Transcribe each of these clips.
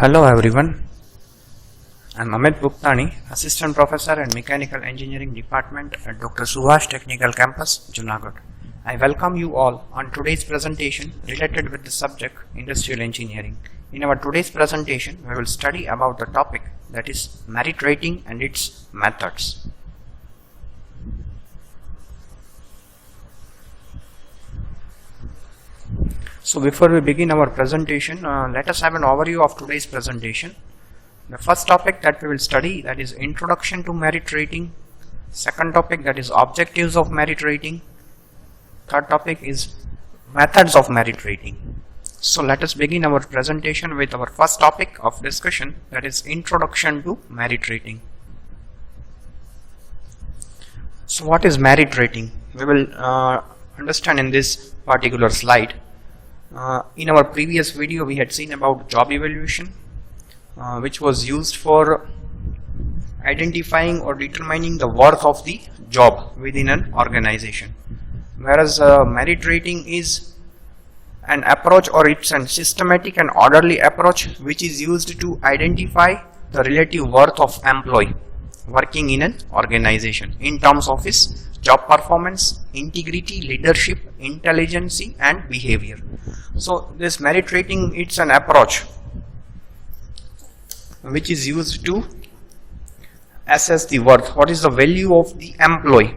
Hello everyone, I'm Amit Bhuktani, Assistant Professor and Mechanical Engineering Department at Dr. Subhash Technical Campus, Junagadh. I welcome you all on today's presentation related with the subject Industrial Engineering. In our today's presentation, we will study about the topic that is merit rating and its methods. So before we begin our presentation, let us have an overview of today's presentation. The first topic that we will study, that is Introduction to Merit Rating. Second topic, that is Objectives of Merit Rating. Third topic is Methods of Merit Rating. So let us begin our presentation with our first topic of discussion, that is Introduction to Merit Rating. So what is merit rating? We will understand in this particular slide. In our previous video we had seen about job evaluation, which was used for identifying or determining the worth of the job within an organization, whereas merit rating is an approach, or it's a systematic and orderly approach which is used to identify the relative worth of employee working in an organization in terms of his job performance, integrity, leadership, intelligence and behavior. So this merit rating, it's an approach which is used to assess the worth, what is the value of the employee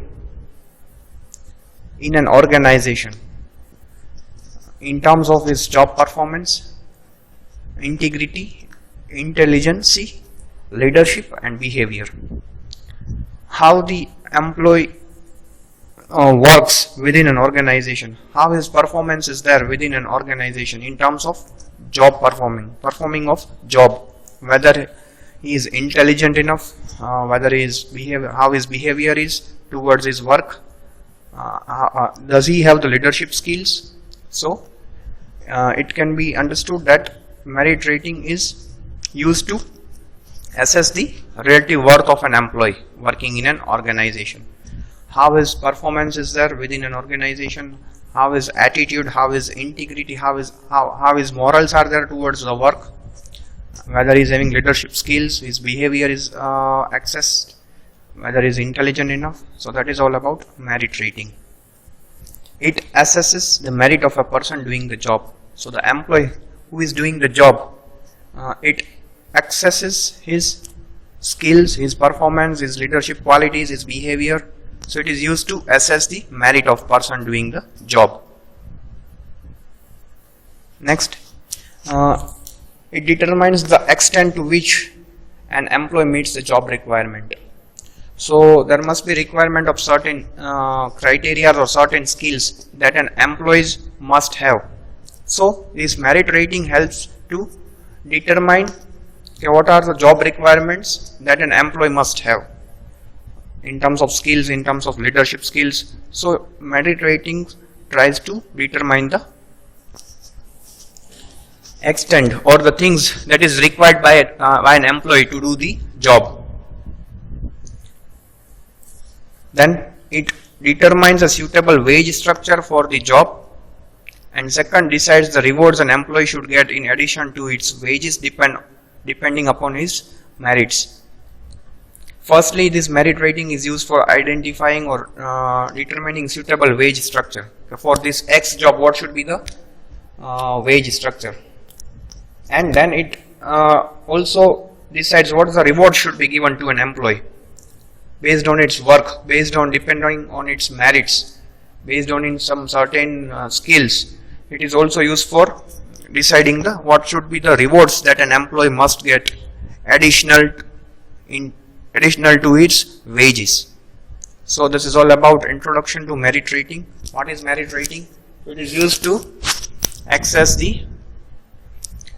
in an organization in terms of his job performance, integrity, intelligence, leadership and behavior. How the employee works within an organization, how his performance is there within an organization in terms of job performing of job, whether he is intelligent enough, whether how his behavior is towards his work, does he have the leadership skills. So it can be understood that merit rating is used to assess the relative worth of an employee working in an organization. How his performance is there within an organization, how his attitude, how his integrity, how his morals are there towards the work, whether he is having leadership skills, his behavior is accessed, whether he is intelligent enough. So that is all about merit rating. It assesses the merit of a person doing the job. So the employee who is doing the job, it assesses his skills, his performance, his leadership qualities, his behavior. So it is used to assess the merit of person doing the job. Next, it determines the extent to which an employee meets the job requirement. So there must be requirement of certain criteria or certain skills that an employee must have. So this merit rating helps to determine what are the job requirements that an employee must have in terms of skills, in terms of leadership skills. So merit rating tries to determine the extent or the things that is required by an employee to do the job. Then it determines a suitable wage structure for the job, and second, decides the rewards an employee should get in addition to its wages depending upon his merits. Firstly, this merit rating is used for identifying or determining suitable wage structure. For this X job, what should be the wage structure? And then it also decides what the reward should be given to an employee based on its work, depending on its merits, based on some certain skills. It is also used for deciding what should be the rewards that an employee must get additional to its wages. So this is all about introduction to merit rating. What is merit rating? It is used to assess the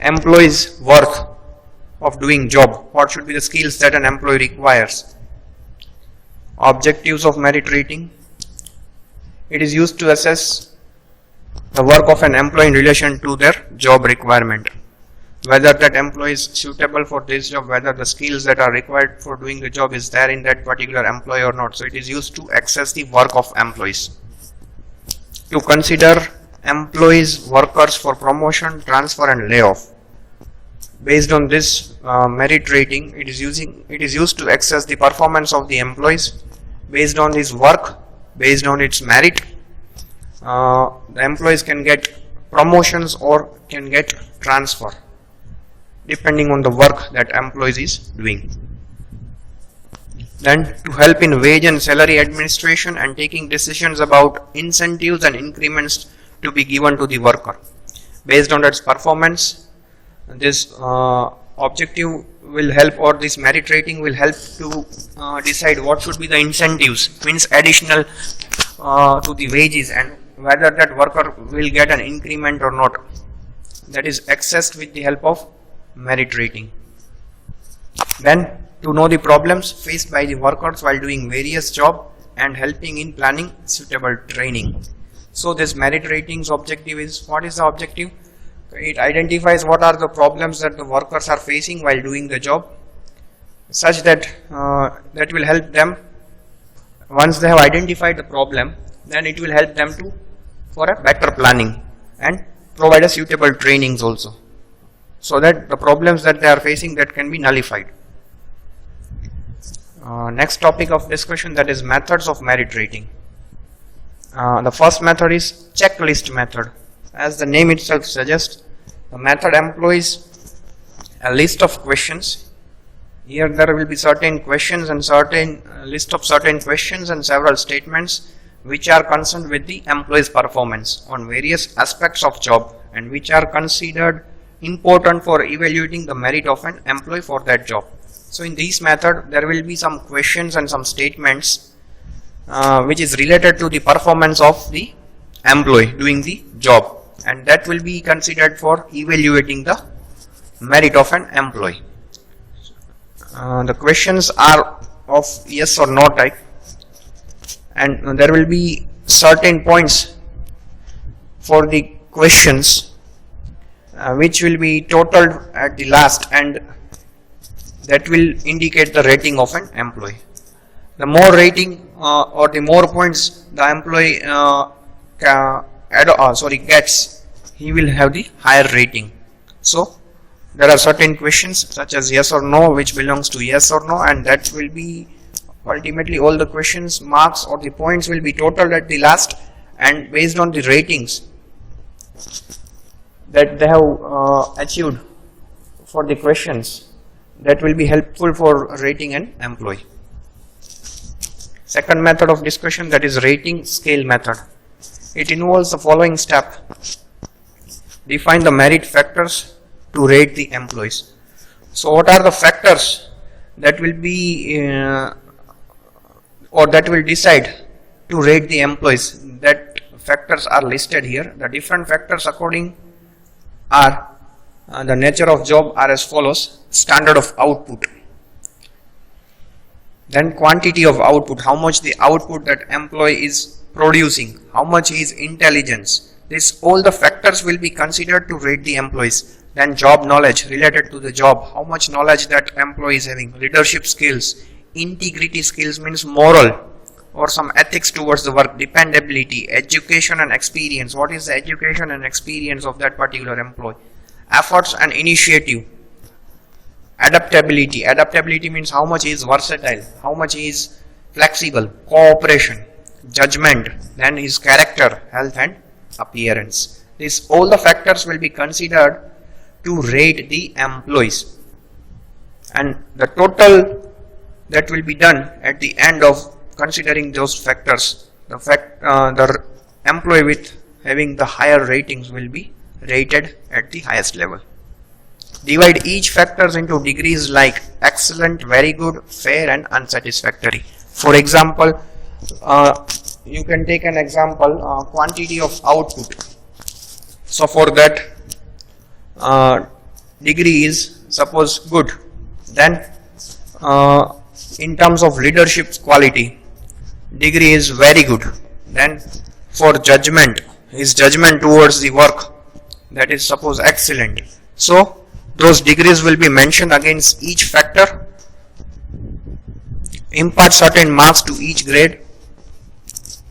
employee's worth of doing job. What should be the skills that an employee requires? Objectives of merit rating. It is used to assess the work of an employee in relation to their job requirement, whether that employee is suitable for this job, whether the skills that are required for doing the job is there in that particular employee or not. So it is used to assess the work of employees. To consider employees, workers for promotion, transfer and layoff. Based on this merit rating, it is used to assess the performance of the employees based on his work, based on its merit. The employees can get promotions or can get transfer depending on the work that employees is doing. Then to help in wage and salary administration and taking decisions about incentives and increments to be given to the worker. Based on its performance, this objective will help, or this merit rating will help to decide what should be the incentives, means additional to the wages, and whether that worker will get an increment or not. That is accessed with the help of merit rating. Then to know the problems faced by the workers while doing various jobs and helping in planning suitable training. So this merit ratings objective is, what is the objective? It identifies what are the problems that the workers are facing while doing the job, such that that will help them. Once they have identified the problem, then it will help them to for a better planning and provide a suitable trainings also, so that the problems that they are facing, that can be nullified. Next topic of discussion, that is methods of merit rating. The first method is checklist method. As the name itself suggests, the method employs a list of questions. Here there will be certain questions and certain list of certain questions and several statements which are concerned with the employee's performance on various aspects of job, and which are considered important for evaluating the merit of an employee for that job. So in this method, there will be some questions and some statements which is related to the performance of the employee doing the job, and that will be considered for evaluating the merit of an employee. The questions are of yes or no type, and there will be certain points for the questions which will be totaled at the last, and that will indicate the rating of an employee. The more rating or the more points the employee gets, he will have the higher rating. So there are certain questions such as yes or no, which belongs to yes or no, and that will be ultimately all the questions marks or the points will be totaled at the last, and based on the ratings that they have achieved for the questions, that will be helpful for rating an employee. Second method of discussion, that is rating scale method. It involves the following step. Define the merit factors to rate the employees. So what are the factors that will be or that will decide to rate the employees? That factors are listed here. The different factors according are the nature of job are as follows: standard of output, then quantity of output, how much the output that employee is producing, how much is intelligence. This all the factors will be considered to rate the employees. Then job knowledge, related to the job, how much knowledge that employee is having, leadership skills, integrity skills means moral or some ethics towards the work, dependability, education and experience, what is the education and experience of that particular employee, efforts and initiative, adaptability, adaptability means how much is versatile, how much is flexible, cooperation, judgment, then his character, health and appearance. This all the factors will be considered to rate the employees, and the total that will be done at the end of considering those factors, the employee with having the higher ratings will be rated at the highest level. Divide each factors into degrees like excellent, very good, fair and unsatisfactory. For example, you can take an example, quantity of output. So for that degree is suppose good. Then in terms of leadership quality, degree is very good. Then for judgment, his judgment towards the work, that is suppose excellent. So those degrees will be mentioned against each factor. Impart certain marks to each grade.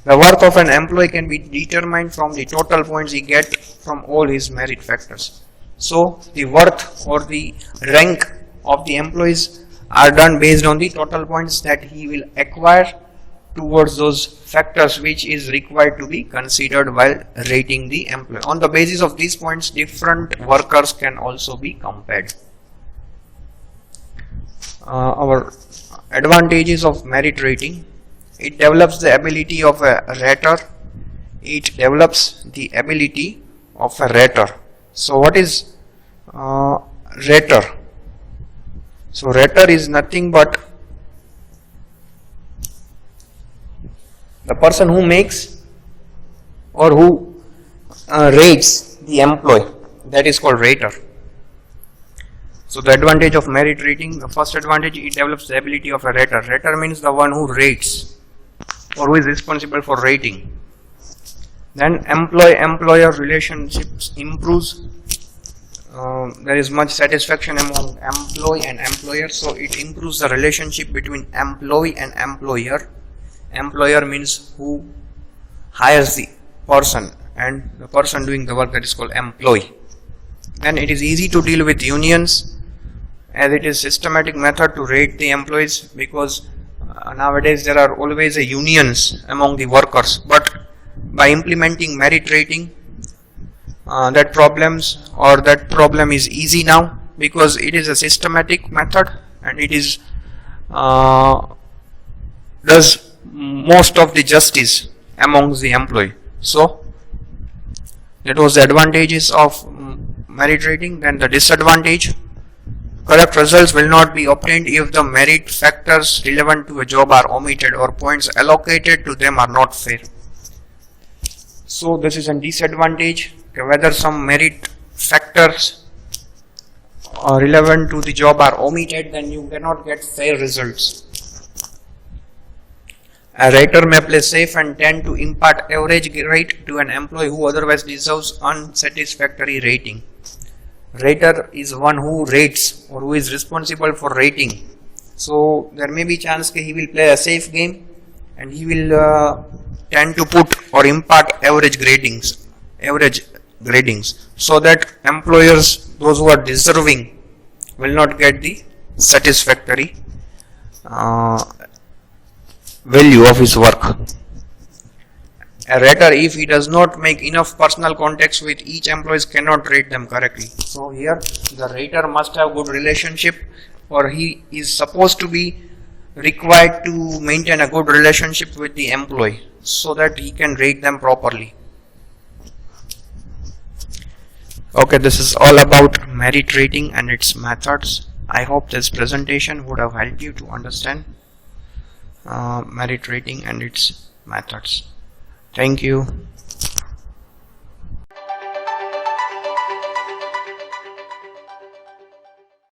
The worth of an employee can be determined from the total points he gets from all his merit factors. So the worth or the rank of the employees are done based on the total points that he will acquire towards those factors which is required to be considered while rating the employee. On the basis of these points, different workers can also be compared. Our advantages of merit rating: it develops the ability of a rater. It develops the ability of a rater. So what is rater? So rater is nothing but the person who makes or who rates the employee. That is called rater. So the advantage of merit rating: the first advantage, it develops the ability of a rater. Rater means the one who rates or who is responsible for rating. Then employee-employer relationships improves. There is much satisfaction among employee and employer, so it improves the relationship between employee and employer. Employer means who hires the person, and the person doing the work, that is called employee. Then it is easy to deal with unions, as it is systematic method to rate the employees, because nowadays there are always unions among the workers. But by implementing merit rating, that problem is easy now, because it is a systematic method and it is does most of the justice amongst the employee. So that was the advantages of merit rating. Then the disadvantage: correct results will not be obtained if the merit factors relevant to a job are omitted or points allocated to them are not fair. So this is a disadvantage. Whether some merit factors relevant to the job are omitted, then you cannot get fair results. A rater may play safe and tend to impart average rate to an employee who otherwise deserves unsatisfactory rating. Rater is one who rates or who is responsible for rating. So there may be chance that he will play a safe game and he will tend to put or impart average gradings, so that employers, those who are deserving, will not get the satisfactory value of his work. A rater, if he does not make enough personal contacts with each employee, cannot rate them correctly. So here the rater must have good relationship, or he is supposed to be required to maintain a good relationship with the employee so that he can rate them properly. Okay, this is all about merit rating and its methods. I hope this presentation would have helped you to understand merit rating and its methods. Thank you.